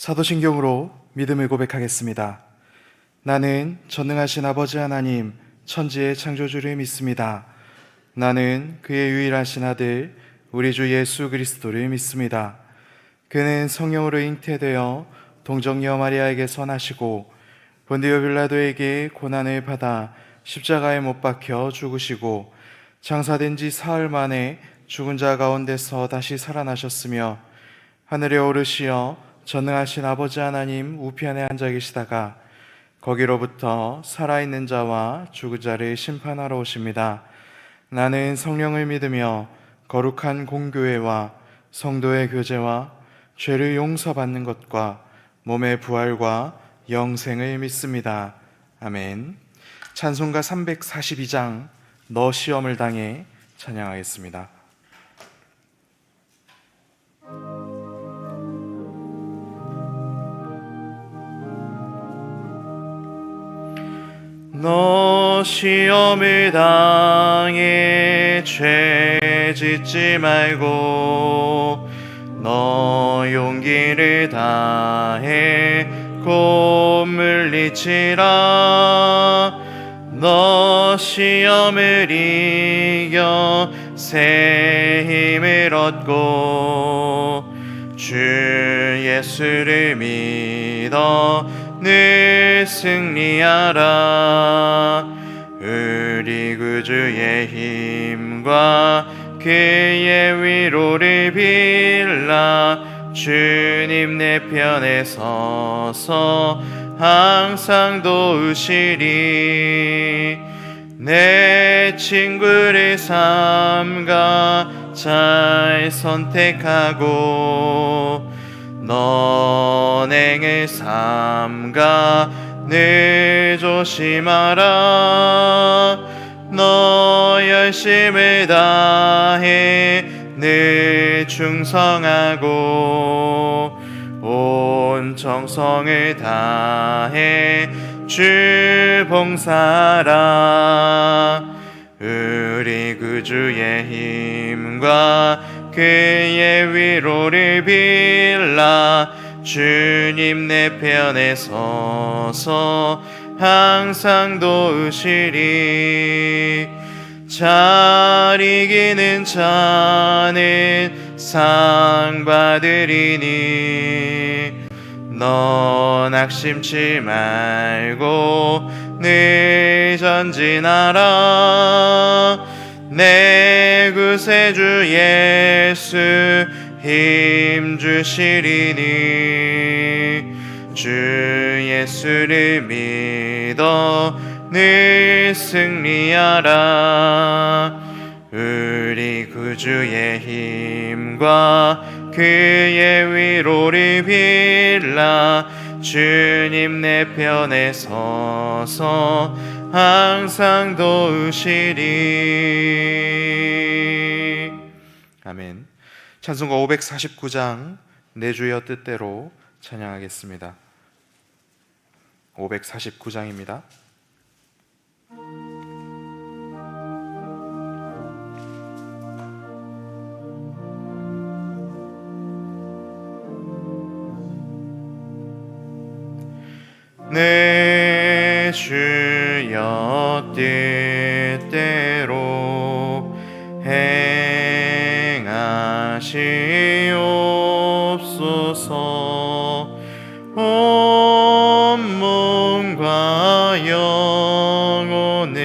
사도신경으로 믿음을 고백하겠습니다. 나는 전능하신 아버지 하나님, 천지의 창조주를 믿습니다. 나는 그의 유일하신 아들, 우리 주 예수 그리스도를 믿습니다. 그는 성령으로 잉태되어 동정녀 마리아에게서 나시고 본디오 빌라도에게 고난을 받아 십자가에 못 박혀 죽으시고 장사된 지 사흘 만에 죽은 자 가운데서 다시 살아나셨으며 하늘에 오르시어 전능하신 아버지 하나님 우편에 앉아 계시다가 거기로부터 살아있는 자와 죽은 자를 심판하러 오십니다. 나는 성령을 믿으며 거룩한 공교회와 성도의 교제와 죄를 용서받는 것과 몸의 부활과 영생을 믿습니다. 아멘. 찬송가 342장 너 시험을 당해 찬양하겠습니다. 너 시험을 당해 죄 짓지 말고 너 용기를 다해 곧 물리치라. 너 시험을 이겨 새 힘을 얻고 주 예수를 믿어 늘 승리하라. 우리 구주의 힘과 그의 위로를 빌라. 주님 내 편에 서서 항상 도우시리. 내 친구를 삼가 잘 선택하고 너행을 삼가 늘 조심하라. 너 열심을 다해 늘 충성하고 온 정성을 다해 주 봉사하라. 우리 구주의 힘과 그의 위로를 빌라. 주님 내 편에 서서 항상 도우시리. 잘 이기는 자는 상 받으리니 너 낙심치 말고 늘 전진하라. 내 구세주 예수 힘 주시리니 주 예수를 믿어 늘 승리하라. 우리 구주의 힘과 그의 위로를 빌라. 주님 내 편에 서서 항상 도우시리. 아멘. 찬송가 549장 내 주여 뜻대로 찬양하겠습니다. 549장입니다. 내 주여 뜻대로 행하시옵소서. 온 몸과 영혼을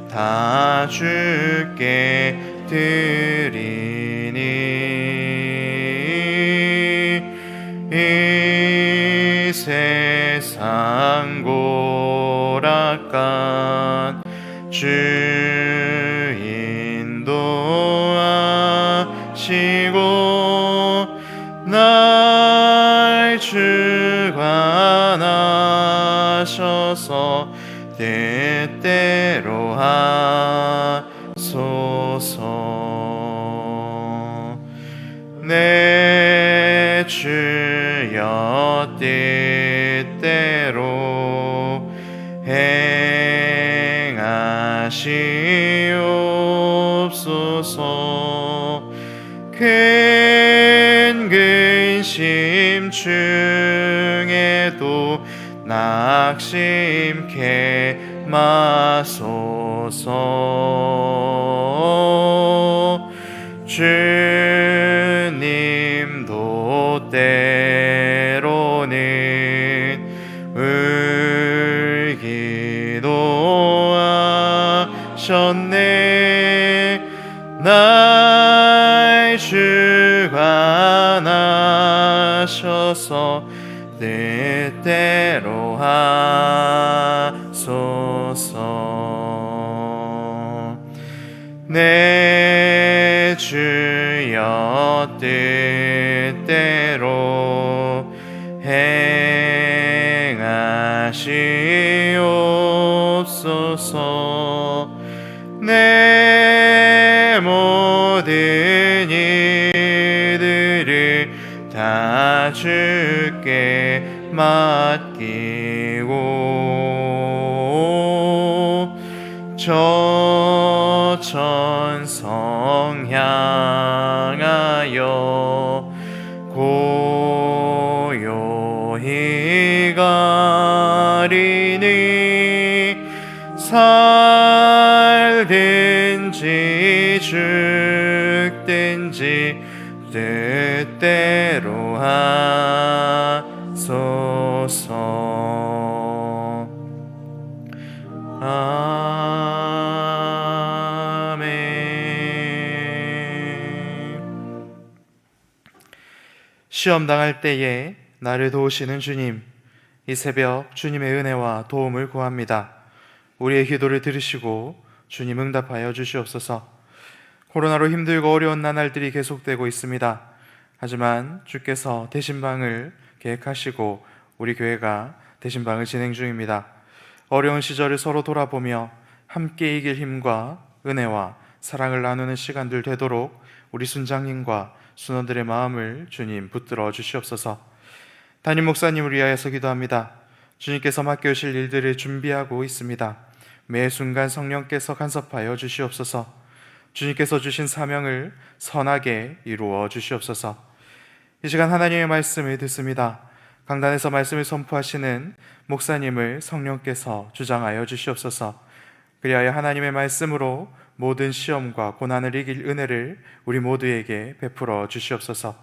다 주께 드리니 이 세상 고락간 주 인도하시고 날 주관하셔서 뜻대로 하소서. 내 주여 뜻대로 행하시옵소서. 큰 근심 주께 낙심케 마소서. 주님도 때로는 울기도 하셨네. 날 주관하셔서 뜻대로 하소서. 내 주여 뜻대로 행하시옵소서. 내 모든 일들을 다 주께 맡기고 저 천성 향하여 고요히 가리니 살든지 죽든지 뜻대로 하소서. 아멘. 시험 당할 때에 나를 도우시는 주님, 이 새벽 주님의 은혜와 도움을 구합니다. 우리의 기도를 들으시고 주님 응답하여 주시옵소서. 코로나로 힘들고 어려운 나날들이 계속되고 있습니다. 하지만 주께서 대신방을 계획하시고 우리 교회가 대신방을 진행 중입니다. 어려운 시절을 서로 돌아보며 함께 이길 힘과 은혜와 사랑을 나누는 시간들 되도록 우리 순장님과 순원들의 마음을 주님 붙들어 주시옵소서. 담임 목사님을 위하여서 기도합니다. 주님께서 맡겨주실 일들을 준비하고 있습니다. 매 순간 성령께서 간섭하여 주시옵소서. 주님께서 주신 사명을 선하게 이루어 주시옵소서. 이 시간 하나님의 말씀을 듣습니다. 강단에서 말씀을 선포하시는 목사님을 성령께서 주장하여 주시옵소서. 그리하여 하나님의 말씀으로 모든 시험과 고난을 이길 은혜를 우리 모두에게 베풀어 주시옵소서.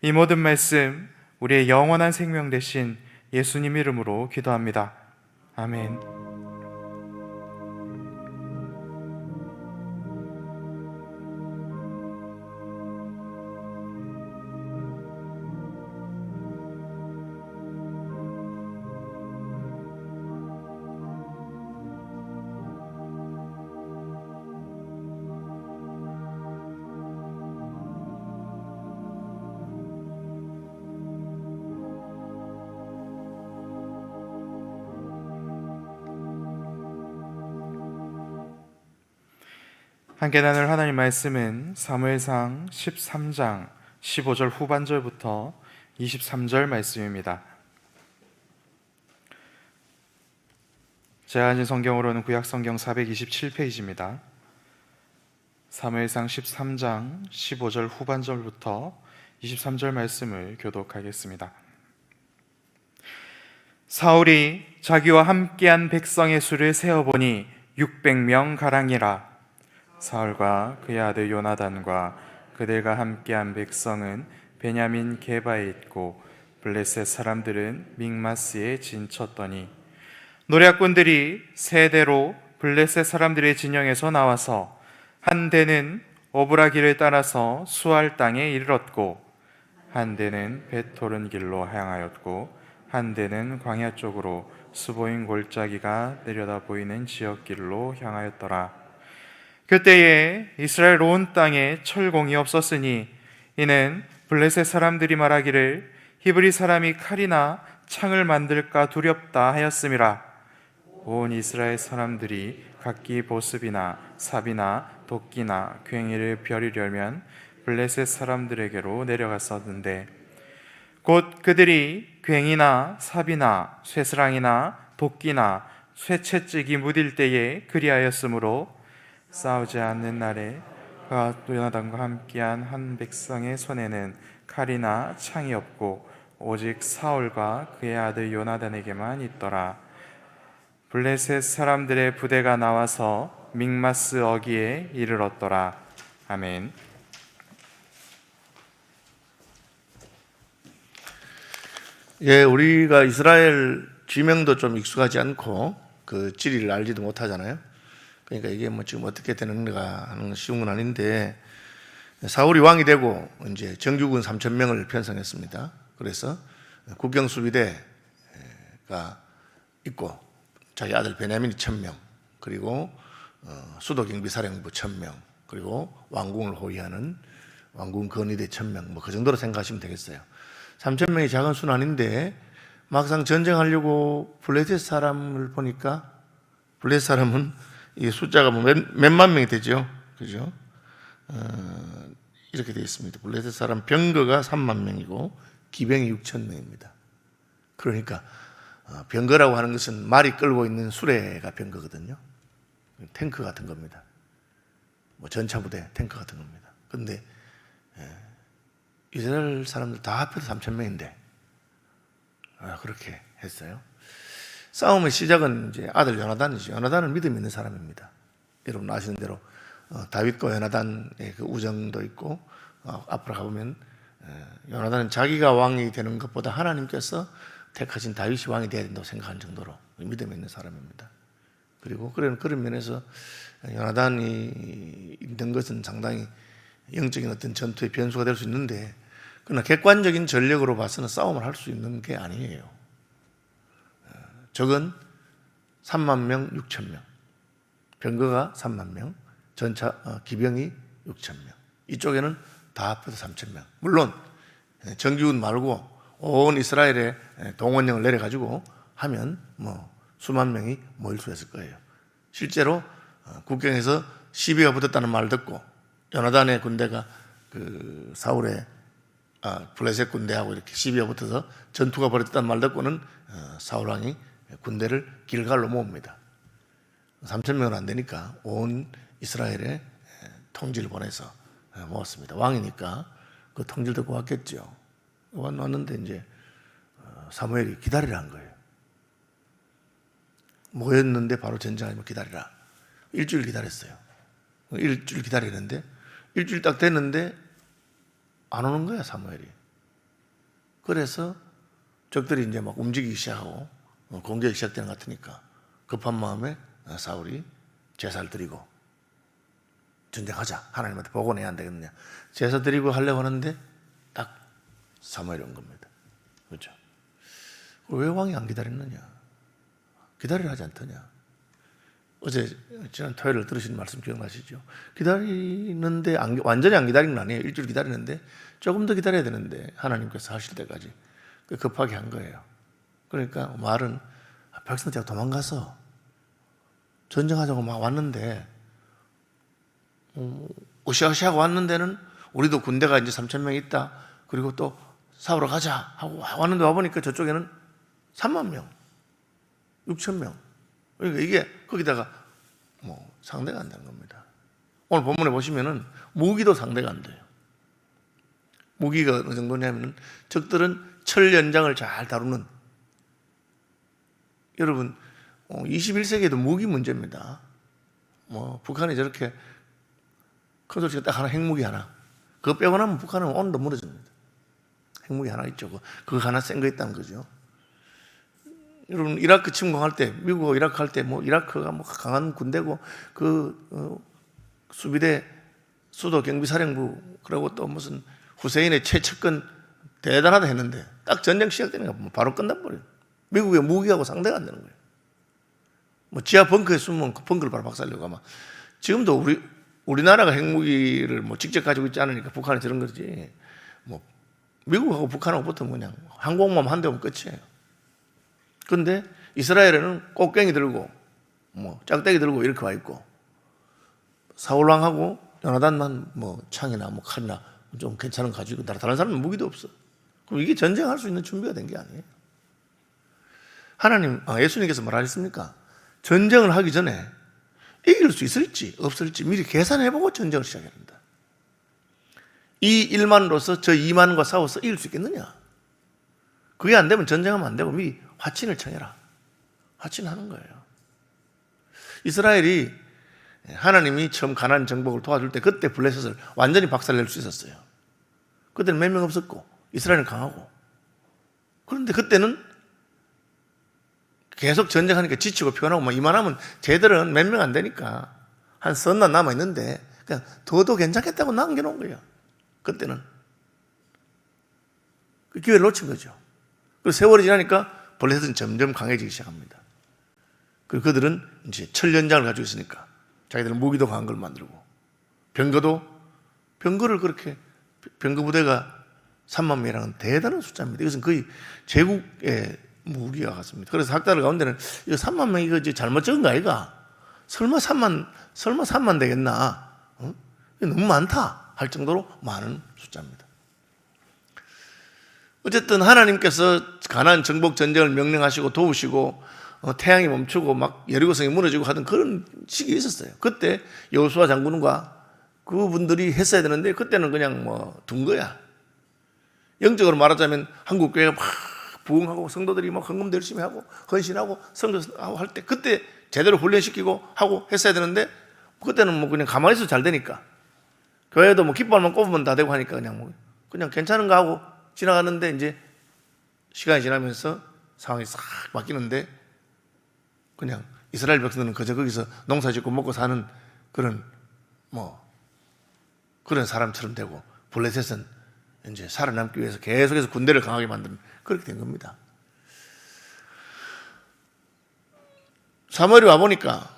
이 모든 말씀 우리의 영원한 생명 되신 예수님 이름으로 기도합니다. 아멘. 함께 나눌 하나님 말씀은 사무엘상 13장 15절 후반절부터 23절 말씀입니다. 제가 가진 성경으로는 구약성경 427페이지입니다. 사무엘상 13장 15절 후반절부터 23절 말씀을 교독하겠습니다. 사울이 자기와 함께한 백성의 수를 세어보니 600명 가량이라. 사울과 그의 아들 요나단과 그들과 함께한 백성은 베냐민 게바에 있고 블레셋 사람들은 믹마스에 진쳤더니 노략군들이 세 대로 블레셋 사람들의 진영에서 나와서 한 대는 오브라길을 따라서 수알 땅에 이르렀고 한 대는 벳토른 길로 향하였고 한 대는 광야 쪽으로 스보임 골짜기가 내려다 보이는 지역길로 향하였더라. 그때에 이스라엘 온 땅에 철공이 없었으니 이는 블레셋 사람들이 말하기를 히브리 사람이 칼이나 창을 만들까 두렵다 하였음이라. 온 이스라엘 사람들이 각기 보습이나 삽이나 도끼나 괭이를 벼리려면 블레셋 사람들에게로 내려갔었는데 곧 그들이 괭이나 삽이나 쇠스랑이나 도끼나 쇠채찍이 무딜 때에 그리하였으므로 싸우지 않는 날에 그와 요나단과 함께한 한 백성의 손에는 칼이나 창이 없고 오직 사울과 그의 아들 요나단에게만 있더라. 블레셋 사람들의 부대가 나와서 믹마스 어기에 이르렀더라. 아멘. 예, 우리가 이스라엘 지명도 좀 익숙하지 않고 그 지리를 알지도 못하잖아요. 그러니까 이게 뭐 지금 어떻게 되는가 하는 건 쉬운 건 아닌데, 사울이 왕이 되고 이제 정규군 3,000명을 편성했습니다. 그래서 국경수비대가 있고 자기 아들 베냐민이 1,000명, 그리고 수도경비사령부 1,000명, 그리고 왕궁을 호위하는 왕궁 건의대 1,000명, 뭐 그 정도로 생각하시면 되겠어요. 3,000명이 작은 수는 아닌데, 막상 전쟁하려고 블레셋 사람을 보니까 블레셋 사람은 이 숫자가 뭐 몇만 명이 되죠, 그죠? 이렇게 되어 있습니다. 블레셋 사람 병거가 3만 명이고 기병이 6,000명입니다. 그러니까 병거라고 하는 것은 말이 끌고 있는 수레가 병거거든요. 탱크 같은 겁니다. 뭐 전차부대 탱크 같은 겁니다. 그런데 이스라엘 사람들 다 합해서 3,000명인데 그렇게 했어요. 싸움의 시작은 이제 아들 요나단이죠. 요나단은 믿음 있는 사람입니다. 여러분 아시는 대로 다윗과 요나단의 그 우정도 있고, 앞으로 가보면 요나단은 자기가 왕이 되는 것보다 하나님께서 택하신 다윗이 왕이 되어야 된다고 생각하는 정도로 믿음 있는 사람입니다. 그리고 그런 면에서 요나단이 있는 것은 상당히 영적인 어떤 전투의 변수가 될 수 있는데, 그러나 객관적인 전력으로 봐서는 싸움을 할 수 있는 게 아니에요. 적은 3만 명, 6천 명, 병거가 3만 명, 전차 기병이 6천 명, 이쪽에는 다 합해서 3천 명. 물론 정규군 말고 온 이스라엘에 동원령을 내려가지고 하면 뭐 수만 명이 모일 수 있을 거예요. 실제로 국경에서 시비가 붙었다는 말을 듣고 요나단의 군대가 그 사울의 블레셋 군대하고 이렇게 시비가 붙어서 전투가 벌어졌다는 말 듣고는 사울 왕이 군대를 길갈로 모읍니다. 3,000명은 안 되니까 온 이스라엘에 통지를 보내서 모았습니다. 왕이니까 그 통지를 듣고 왔겠죠. 왔는데 이제 사무엘이 기다리라 한 거예요. 모였는데 바로 전쟁하면 기다리라. 일주일 기다렸어요. 일주일 기다리는데 일주일 딱 됐는데 안 오는 거야, 사무엘이. 그래서 적들이 이제 막 움직이기 시작하고 공격이 시작되는 것 같으니까 급한 마음에 사울이 제사를 드리고 전쟁하자, 하나님한테 보고 내야 안 되겠느냐, 제사 드리고 하려고 하는데 딱 사무엘이 온 겁니다. 그렇죠? 왜 왕이 안 기다렸느냐, 기다리라 하지 않더냐. 어제 지난 토요일에 들으신 말씀 기억나시죠? 기다리는데 완전히 안 기다리는 건 아니에요. 일주일 기다리는데 조금 더 기다려야 되는데 하나님께서 하실 때까지 급하게 한 거예요. 그러니까 말은 백성들 제가 도망가서 전쟁하자고 막 왔는데 으쌰으쌰하고 왔는데는 우리도 군대가 이제 3,000명 있다, 그리고 또 싸우러 가자 하고 왔는데 와보니까 저쪽에는 3만 명, 6천 명. 그러니까 이게 거기다가 뭐 상대가 안 되는 겁니다. 오늘 본문에 보시면은 무기도 상대가 안 돼요. 무기가 어느 정도냐면 적들은 철 연장을 잘 다루는, 여러분 21세기에도 무기 문제입니다. 뭐 북한이 저렇게 큰 소리가 딱 하나, 핵무기 하나, 그거 빼고 나면 북한은 오늘도 무너집니다. 핵무기 하나 있죠. 그거 하나 센 거 있다는 거죠. 여러분 이라크 침공할 때, 미국하고 이라크 할 때 뭐 이라크가 뭐 강한 군대고 수비대 수도 경비사령부, 그리고 또 무슨 후세인의 최측근 대단하다 했는데 딱 전쟁 시작되니까 바로 끝나버려요. 미국의 무기하고 상대가 안 되는 거예요. 뭐 지하 벙커에 숨으면 그 벙커를 바로 박살내고, 아마 지금도 우리나라가 핵무기를 뭐 직접 가지고 있지 않으니까 북한이 저런 거지, 뭐 미국하고 북한하고 붙으면 그냥 항공모함 한 대 오면 끝이에요. 그런데 이스라엘에는 꽃갱이 들고 뭐 짝대기 들고 이렇게 와 있고, 사울왕하고 요나단만 뭐 창이나 뭐 칼이나 좀 괜찮은 거 가지고, 다른 사람은 무기도 없어. 그럼 이게 전쟁할 수 있는 준비가 된 게 아니에요. 예수님께서 뭐라 하셨습니까? 전쟁을 하기 전에 이길 수 있을지 없을지 미리 계산해보고 전쟁을 시작해야 된다. 이 1만으로서 저 2만과 싸워서 이길 수 있겠느냐? 그게 안 되면 전쟁하면 안 되고 미리 화친을 청해라. 화친하는 거예요. 이스라엘이 하나님이 처음 가나안 정복을 도와줄 때 그때 블레셋을 완전히 박살낼 수 있었어요. 그때는 몇 명 없었고 이스라엘은 강하고. 그런데 그때는 계속 전쟁하니까 지치고 피곤하고 막 이만하면 쟤들은 몇 명 안 되니까 한 서너 남아있는데 그냥 더 괜찮겠다고 남겨놓은 거예요. 그때는. 그 기회를 놓친 거죠. 그리고 세월이 지나니까 블레셋은 점점 강해지기 시작합니다. 그리고 그들은 이제 철연장을 가지고 있으니까 자기들은 무기도 강한 걸 만들고 병거를 그렇게 병거 부대가 3만 명이라는 대단한 숫자입니다. 이것은 거의 제국의 무기와 같습니다. 그래서 학자들 가운데는 이거 3만 명 이거 잘못 적은 거 아이가? 설마 3만 되겠나? 너무 많다 할 정도로 많은 숫자입니다. 어쨌든 하나님께서 가나안 정복 전쟁을 명령하시고 도우시고 태양이 멈추고 막 여리고성이 무너지고 하던 그런 시기가 있었어요. 그때 여호수아 장군과 그분들이 했어야 되는데 그때는 그냥 둔 거야. 영적으로 말하자면 한국 교회가 막 부흥하고 성도들이 막 헌금도 열심히 하고 헌신하고 선교하고 할 때 그때 제대로 훈련시키고 하고 했어야 되는데 그때는 그냥 가만히 있어도 잘 되니까 교회도 깃발만 꼽으면 다 되고 하니까 그냥 괜찮은가 하고 지나갔는데 이제 시간이 지나면서 상황이 싹 바뀌는데 그냥 이스라엘 백성들은 그저 거기서 농사 짓고 먹고 사는 그런 그런 사람처럼 되고 블레셋은 이제 살아남기 위해서 계속해서 군대를 강하게 만드는 그렇게 된 겁니다. 사무엘이 와보니까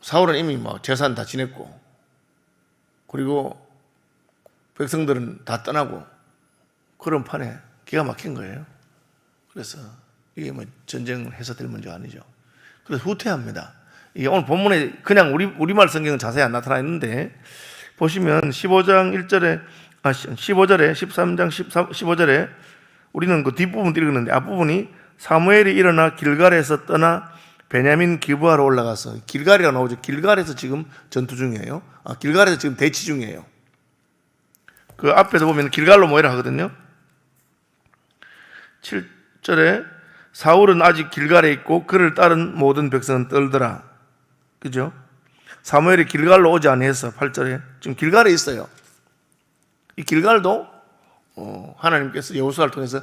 사울은 이미 재산 다 지냈고 그리고 백성들은 다 떠나고 그런 판에 기가 막힌 거예요. 그래서 이게 전쟁을 해서 될 문제가 아니죠. 그래서 후퇴합니다. 이게 오늘 본문에 그냥 우리말 성경은 자세히 안 나타나 있는데 보시면 15장 1절에 15절에 13장 15절에 우리는 그 뒷부분 읽었는데 앞부분이 사무엘이 일어나 길갈에서 떠나 베냐민 기브아로 올라가서 길갈이라고 나오죠. 길갈에서 지금 전투 중이에요. 길갈에서 지금 대치 중이에요. 그 앞에서 보면 길갈로 모이라 하거든요. 7절에 사울은 아직 길갈에 있고 그를 따른 모든 백성은 떨더라. 그죠? 사무엘이 길갈로 오지 아니해서 8절에 지금 길갈에 있어요. 이 길갈도 하나님께서 여호수아를 통해서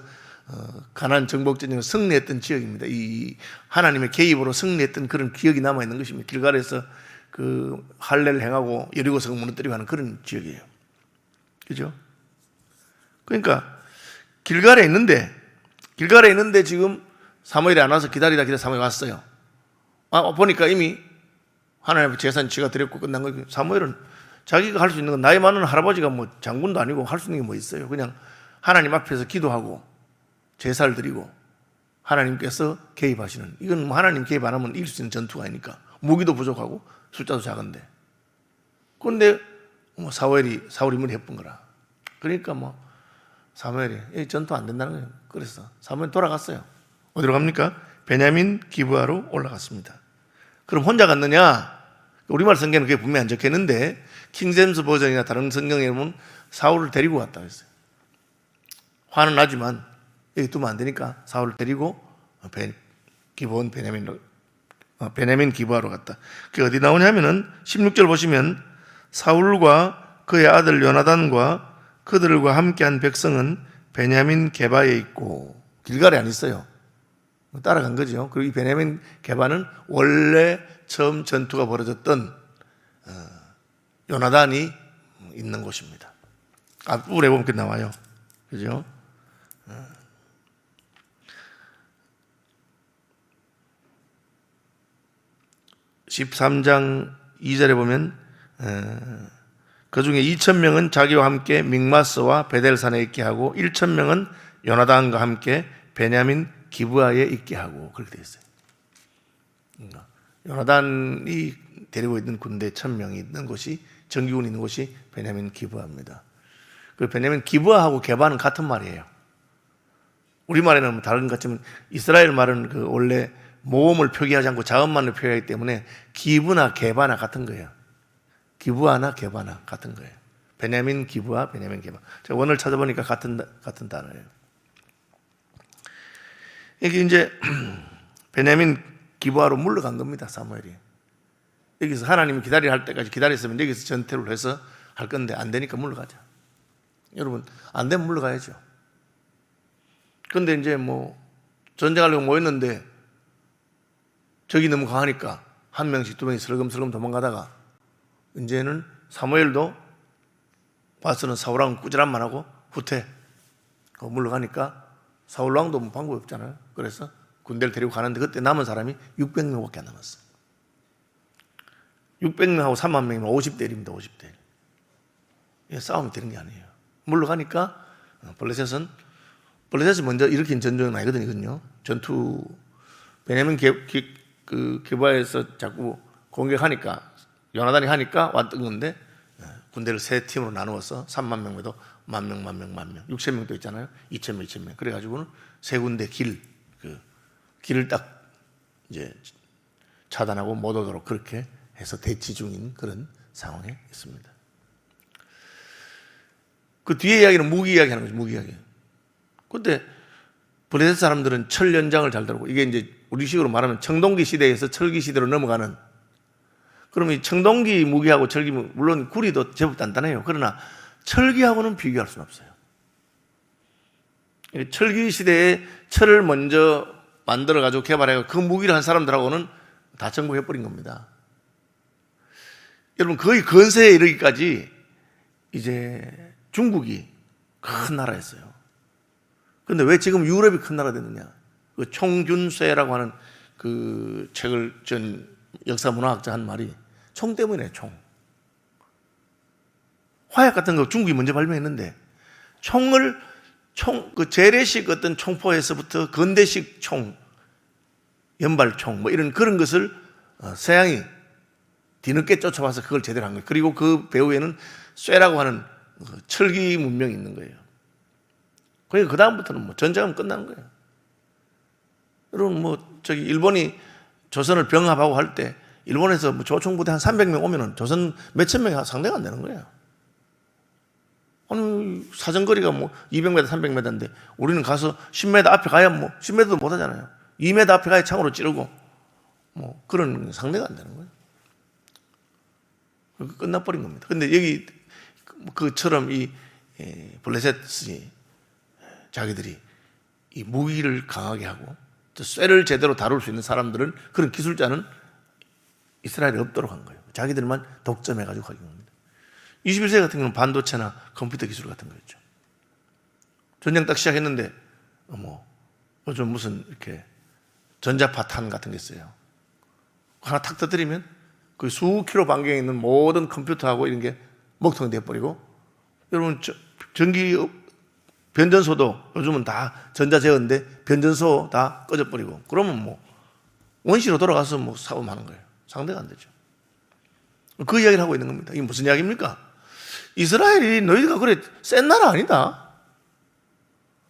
가나안 정복 전쟁을 승리했던 지역입니다. 이 하나님의 개입으로 승리했던 그런 기억이 남아 있는 것입니다. 길갈에서 그 할례를 행하고 여리고성을 무너뜨리고 하는 그런 지역이에요. 그죠? 그러니까 길갈에 있는데 지금 사무엘이 안 와서 기다리다 사무엘이 왔어요. 보니까 이미 하나님 앞에 제사는 지가 드렸고 끝난 거예요. 사무엘은 자기가 할 수 있는 건 나이 많은 할아버지가 장군도 아니고 할 수 있는 게 있어요. 그냥 하나님 앞에서 기도하고 제사를 드리고 하나님께서 개입하시는, 이건 하나님 개입 안 하면 이길 수 있는 전투가 아니니까 무기도 부족하고 숫자도 작은데, 그런데 사울이 문이 예쁜 거라. 그러니까 사무엘이 전투 안 된다는 거예요. 그래서 사무엘이 돌아갔어요. 어디로 갑니까? 베냐민 기브아로 올라갔습니다. 그럼 혼자 갔느냐? 우리말 성경에는 그게 분명히 안 적혀있는데 킹제임스 버전이나 다른 성경에 보면 사울을 데리고 갔다 했어요. 화는 나지만 여기 두면 안 되니까 사울을 데리고 베냐민 기브아로 갔다. 그게 어디 나오냐면은 16절 보시면 사울과 그의 아들 요나단과 그들과 함께한 백성은 베냐민 게바에 있고, 길갈에 안 있어요. 따라간 거죠. 그리고 이 베냐민 게바는 원래 처음 전투가 벌어졌던 요나단이 있는 곳입니다. 앞부분에 보면 그렇게 나와요. 그죠? 13장 2절에 보면 그 중에 2,000명은 자기와 함께 믹마스와 베델산에 있게 하고 1,000명은 요나단과 함께 베냐민 기브아에 있게 하고, 그렇게 되어 있어요. 요나단이 데리고 있는 군대 1,000명이 있는 곳이, 정규군이 있는 곳이 베냐민 기브아입니다. 그 베냐민 기브아하고 게바는 같은 말이에요. 우리말에는 다른 것 같지만 이스라엘 말은 그 원래 모음을 표기하지 않고 자음만을 표기하기 때문에 기브나 게바나 같은 거예요. 기브아나 게바나 같은 거예요. 베냐민 기브아, 베냐민 게바. 제가 원어를 찾아보니까 같은 단어예요. 이게 이제 베냐민 기브아로 물러간 겁니다, 사무엘이. 여기서 하나님이 기다리라 할 때까지 기다렸으면 여기서 전투를 해서 할 건데 안 되니까 물러가자. 여러분, 안 되면 물러가야죠. 근데 이제 뭐 전쟁하려고 모였는데 적이 너무 강하니까 한 명씩 두 명씩 슬금슬금 도망가다가 이제는 사무엘도 와서는 사울왕 꾸지람만 하고 후퇴 물러가니까 사울왕도 뭐 방법이 없잖아요. 그래서 군대를 데리고 가는데 그때 남은 사람이 600명밖에 안 남았어. 600명하고 3만 명이면 50대 1입니다. 50대 1. 싸움이 되는 게 아니에요. 물러가니까 블레셋은 먼저 일으킨 전쟁은 아니거든요. 전투 베냐민 기브아에서 자꾸 공격하니까 요나단이 하니까 왔던 건데 군대를 세 팀으로 나누어서 3만 명에도 만 명, 6천 명도 있잖아요. 2천 명, 2천 명. 그래가지고는 세 군데 길을 딱 이제 차단하고 못 오도록 그렇게 해서 대치 중인 그런 상황에 있습니다. 그 뒤에 이야기는 무기 이야기 하는 거죠. 무기 이야기. 근데 블레셋 사람들은 철 연장을 잘 다루고 이게 이제 우리식으로 말하면 청동기 시대에서 철기 시대로 넘어가는 그러면 이 청동기 무기하고 철기 물론 구리도 제법 단단해요. 그러나 철기하고는 비교할 수는 없어요. 철기 시대에 철을 먼저 만들어가지고 개발해서 그 무기를 한 사람들하고는 다 정복해버린 겁니다. 여러분 거의 건세에 이르기까지 이제 중국이 큰 나라였어요. 그런데 왜 지금 유럽이 큰 나라 됐느냐? 그 총균쇠라고 하는 그 책을 전 역사 문화학자 한 말이 총 때문에 총. 화약 같은 거 중국이 먼저 발명했는데 그 재래식 어떤 총포에서부터 근대식 총, 연발총 뭐 이런 그런 것을 서양이 뒤늦게 쫓아와서 그걸 제대로 한 거예요. 그리고 그 배후에는 쇠라고 하는 철기 문명이 있는 거예요. 그러니까 그 다음부터는 뭐 전쟁하면 끝나는 거예요. 여러분 뭐 저기 일본이 조선을 병합하고 할 때 일본에서 뭐 조총부대 한 300명 오면은 조선 몇천 명이 상대가 안 되는 거예요. 아니 사정거리가 뭐 200m, 300m인데 우리는 가서 10m 앞에 가야 뭐 10m도 못 하잖아요. 2m 앞에 가야 창으로 찌르고 뭐 그런 상대가 안 되는 거예요. 끝나버린 겁니다. 근데 여기 그처럼 이 블레셋이 자기들이 이 무기를 강하게 하고 쇠를 제대로 다룰 수 있는 사람들은 그런 기술자는 이스라엘에 없도록 한 거예요. 자기들만 독점해가지고 가긴 겁니다. 21세기 같은 경우는 반도체나 컴퓨터 기술 같은 거였죠. 전쟁 딱 시작했는데 뭐 요즘 무슨 이렇게 전자파탄 같은 게 있어요. 하나 탁 터뜨리면 그 수 킬로 반경에 있는 모든 컴퓨터하고 이런 게 먹통이 돼버리고 여러분 전기 변전소도 요즘은 다 전자제어인데 변전소 다 꺼져버리고 그러면 뭐 원시로 돌아가서 뭐 싸움하는 거예요. 상대가 안 되죠. 그 이야기를 하고 있는 겁니다. 이게 무슨 이야기입니까? 이스라엘이 너희가 그래 센 나라 아니다.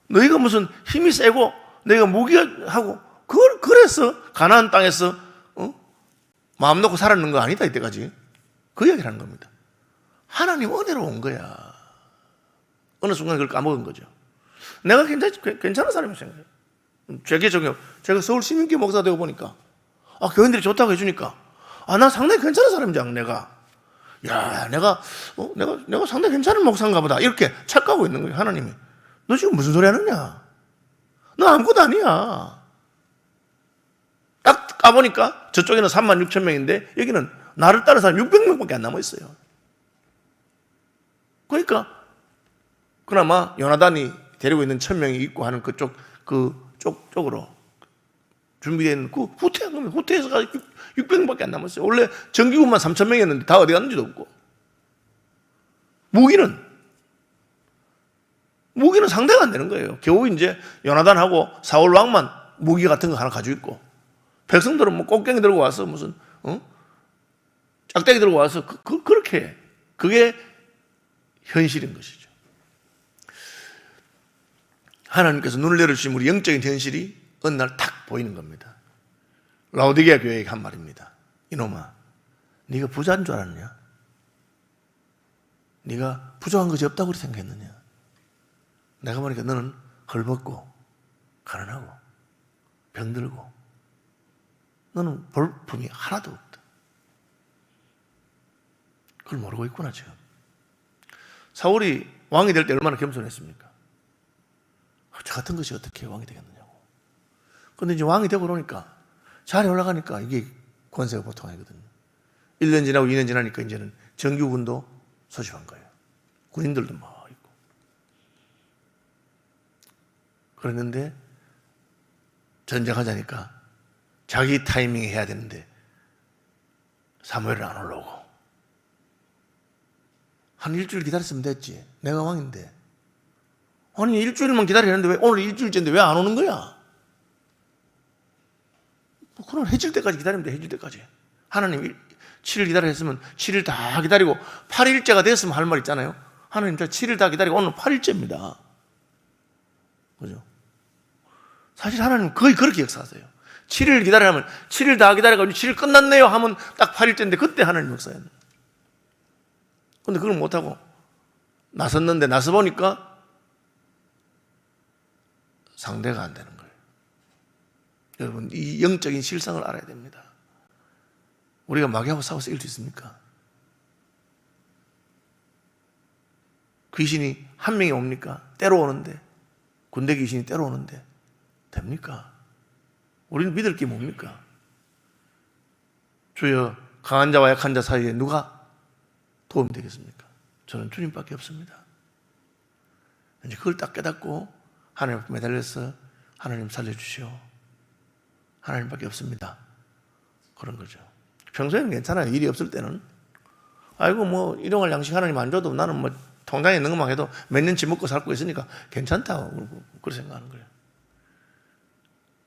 너희가 무슨 힘이 세고 너희가 무기하고 그래서 가나안 땅에서 마음 놓고 살았는 거 아니다 이때까지. 그 이야기를 하는 겁니다. 하나님 은혜로 온 거야. 어느 순간 그걸 까먹은 거죠. 내가 괜찮은 사람이 생각해요. 제가 서울 시민교회 목사 되고 보니까 교인들이 좋다고 해주니까 나 상당히 괜찮은 사람인 줄 알고 내가 상당히 괜찮은 목사인가 보다 이렇게 착각하고 있는 거예요. 하나님이 너 지금 무슨 소리 하느냐? 너 아무것도 아니야. 딱 까보니까 저쪽에는 3만 6천 명인데 여기는 나를 따른 사람 600명밖에 안 남아있어요. 그러니까 그나마 요나단이 데리고 있는 1000명이 있고 하는 쪽으로 준비되어 있는 그 후퇴한 겁니다. 후퇴해서 600명밖에 안 남았어요. 원래 정규군만 3000명이었는데 다 어디 갔는지도 없고. 무기는 상대가 안 되는 거예요. 겨우 이제 요나단하고 사울 왕만 무기 같은 거 하나 가지고 있고 백성들은 뭐 꽃갱이 들고 와서 무슨 짝대기 들고 와서 그렇게 해. 그게 현실인 것이죠. 하나님께서 눈을 내려주신 우리 영적인 현실이 어느 날 탁 보이는 겁니다. 라오디게아 교회에게 한 말입니다. 이놈아, 네가 부자인 줄 알았냐? 네가 부족한 것이 없다고 생각했느냐? 내가 보니까 너는 헐벗고 가난하고 병들고 너는 볼품이 하나도 없다. 그걸 모르고 있구나 지금. 사울이 왕이 될 때 얼마나 겸손했습니까? 저 같은 것이 어떻게 왕이 되겠느냐고. 그런데 이제 왕이 되고 그러니까 자리에 올라가니까 이게 권세가 보통 아니거든요. 1년 지나고 2년 지나니까 이제는 정규군도 소집한 거예요. 군인들도 막 있고. 그랬는데 전쟁하자니까 자기 타이밍에 해야 되는데 사무엘은 안 올라오고. 한 일주일 기다렸으면 됐지. 내가 왕인데. 아니 일주일만 기다리는데 왜 오늘 일주일째인데 왜 안 오는 거야? 그럼 해질 때까지 기다리면 돼. 해질 때까지. 하나님 7일 기다려 했으면 7일 다 기다리고 8일째가 됐으면 할 말 있잖아요. 하나님 저 7일 다 기다리고 오늘 8일째입니다. 그죠? 사실 하나님 거의 그렇게 역사하세요. 7일 기다리면 7일 다 기다려가지고 7일 끝났네요 하면 딱 8일째인데 그때 하나님 역사했네. 근데 그걸 못하고 나섰는데 나서보니까 상대가 안 되는 거예요. 여러분 이 영적인 실상을 알아야 됩니다. 우리가 마귀하고 싸워서 이길 수 있습니까? 귀신이 한 명이 옵니까? 때려오는데 군대 귀신이 때려오는데 됩니까? 우리는 믿을 게 뭡니까? 주여 강한 자와 약한 자 사이에 누가 도움이 되겠습니까? 저는 주님밖에 없습니다. 이제 그걸 딱 깨닫고 하나님 앞에 매달려서 하나님 살려주시오. 하나님밖에 없습니다. 그런 거죠. 평소에는 괜찮아요. 일이 없을 때는. 아이고 뭐 일용할 양식 하나님 안 줘도 나는 뭐 통장에 있는 것만 해도 몇 년치 먹고 살고 있으니까 괜찮다고 그렇게 생각하는 거예요.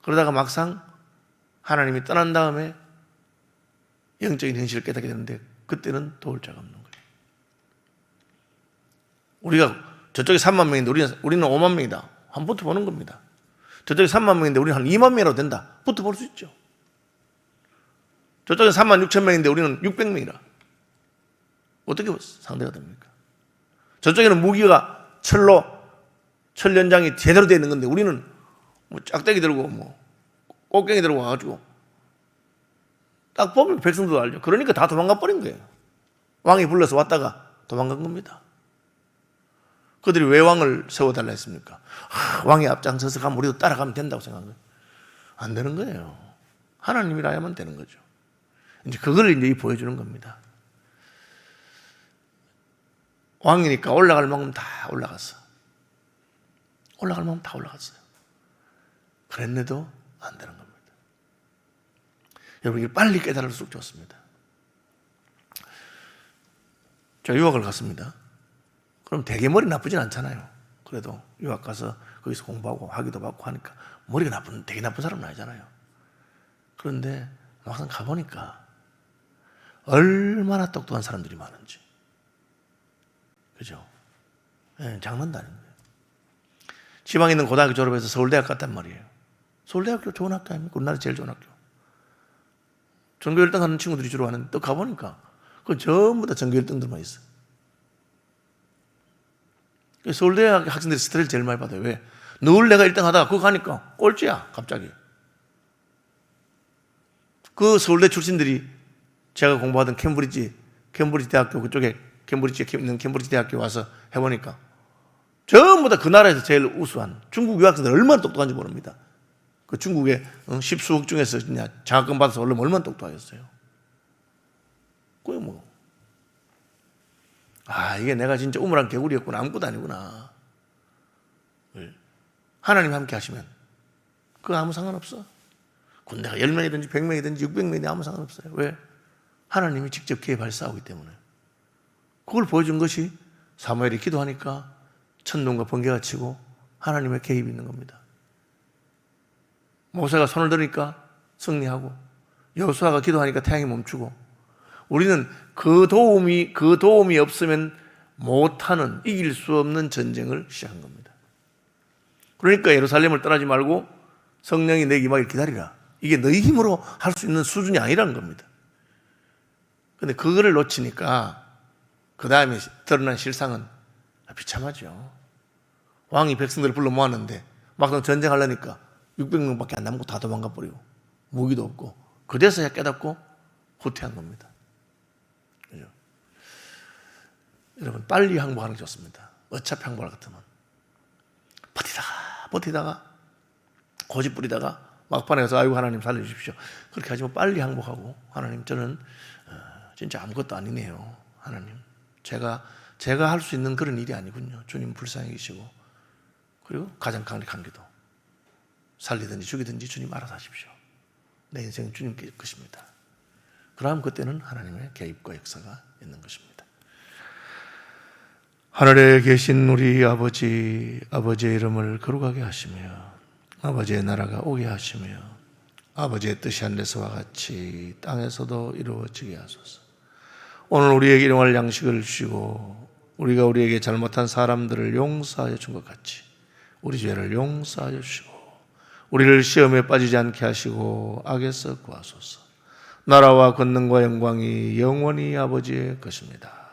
그러다가 막상 하나님이 떠난 다음에 영적인 현실을 깨닫게 되는데 그때는 도울 자가 없는 거예요. 우리가 저쪽에 3만 명인데 우리는 5만 명이다. 한번 붙어보는 겁니다. 저쪽에 3만 명인데 우리는 한 2만 명이라도 된다. 붙어볼 수 있죠. 저쪽에 3만 6천 명인데 우리는 600명이라. 어떻게 상대가 됩니까? 저쪽에는 무기가 철로, 철 연장이 제대로 되어 있는 건데 우리는 뭐 짝대기 들고 뭐 꽃갱이 들고 와가지고 딱 보면 백성도 알죠. 그러니까 다 도망가 버린 거예요. 왕이 불러서 왔다가 도망간 겁니다. 그들이 왜 왕을 세워달라 했습니까? 왕이 앞장서서 가면 우리도 따라가면 된다고 생각한 거예요. 안 되는 거예요. 하나님이라야만 되는 거죠. 이제 그걸 이제 보여주는 겁니다. 왕이니까 올라갈 만큼 다 올라갔어. 올라갈 만큼 다 올라갔어요. 그랬는데도 안 되는 겁니다. 여러분, 이게 빨리 깨달을수록 좋습니다. 저 유학을 갔습니다. 그럼 되게 머리 나쁘진 않잖아요. 그래도 유학 가서 거기서 공부하고 학위도 받고 하니까 머리가 되게 나쁜 사람은 아니잖아요. 그런데 막상 가보니까 얼마나 똑똑한 사람들이 많은지. 그죠? 네, 장난도 아닌 거예요. 지방에 있는 고등학교 졸업해서 서울대학 갔단 말이에요. 서울대학교 좋은 학교 아닙니까? 우리나라 제일 좋은 학교. 전교 1등 하는 친구들이 주로 하는데 또 가보니까 그건 전부 다 전교 1등들만 있어요. 서울대학 학생들이 스트레스 제일 많이 받아요. 왜? 늘 내가 1등 하다가 그거 가니까 꼴찌야, 갑자기. 그 서울대 출신들이 제가 공부하던 케임브리지 대학교 그쪽에 케임브리지에 있는 케임브리지 대학교 와서 해보니까 전부 다 그 나라에서 제일 우수한 중국 유학생들 얼마나 똑똑한지 모릅니다. 그 중국의 10수억 중에서 그냥 장학금 받아서 얼마나 똑똑하겠어요. 그게 뭐. 이게 내가 진짜 우물한 개구리였구나. 아무것도 아니구나. 하나님 함께 하시면 그거 아무 상관없어. 군대가 10명이든지 100명이든지 600명이든지 아무 상관없어요. 왜? 하나님이 직접 기회 발사하기 때문에. 그걸 보여준 것이 사무엘이 기도하니까 천둥과 번개가 치고 하나님의 개입이 있는 겁니다. 모세가 손을 드니까 승리하고 여호수아가 기도하니까 태양이 멈추고 우리는 그 도움이 없으면 못하는 이길 수 없는 전쟁을 시작한 겁니다. 그러니까 예루살렘을 떠나지 말고 성령이 내게 임하길 기다리라. 이게 너희 힘으로 할 수 있는 수준이 아니라는 겁니다. 그런데 그거를 놓치니까 그 다음에 드러난 실상은 비참하죠. 왕이 백성들을 불러 모았는데 막상 전쟁하려니까 600명밖에 안 남고 다 도망가 버리고 무기도 없고 그제서야 깨닫고 후퇴한 겁니다. 그죠? 여러분 빨리 항복하는 게 좋습니다. 어차피 항복할 것 같으면 버티다가 고집 부리다가 막판에 가서 아이고 하나님 살려주십시오. 그렇게 하지만 빨리 항복하고 하나님 저는 진짜 아무것도 아니네요. 하나님 제가 할 수 있는 그런 일이 아니군요. 주님 불쌍히 계시고 그리고 가장 강력한 기도 살리든지 죽이든지 주님 알아서 하십시오. 내 인생은 주님 것입니다. 그럼 그때는 하나님의 개입과 역사가 있는 것입니다. 하늘에 계신 우리 아버지의 이름을 거룩하게 하시며 아버지의 나라가 오게 하시며 아버지의 뜻이 하늘에서와 같이 땅에서도 이루어지게 하소서. 오늘 우리에게 일용할 양식을 주시고 우리가 우리에게 잘못한 사람들을 용서하여 준 것 같이 우리 죄를 용서하여 주시고 우리를 시험에 빠지지 않게 하시고 악에서 구하소서. 나라와 권능과 영광이 영원히 아버지의 것입니다.